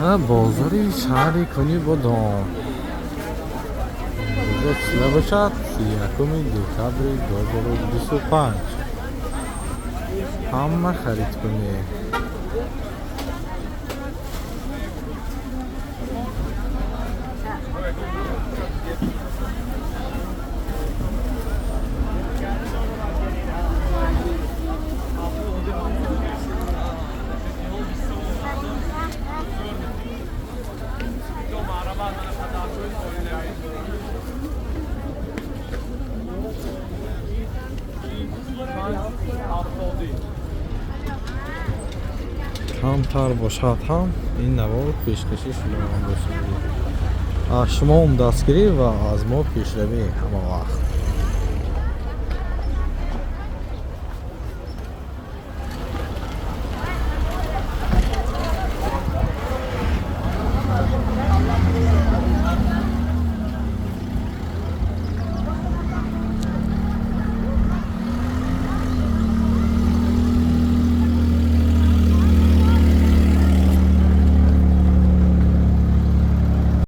بازاری شهری کنی بودم روز چیله باشد 31 دکتر 2025 همه خرید کنی کمتر باشد هم این نوار پیشکشی شما هم باشید شما هم دستگیری و از ما پیشروی همه وقت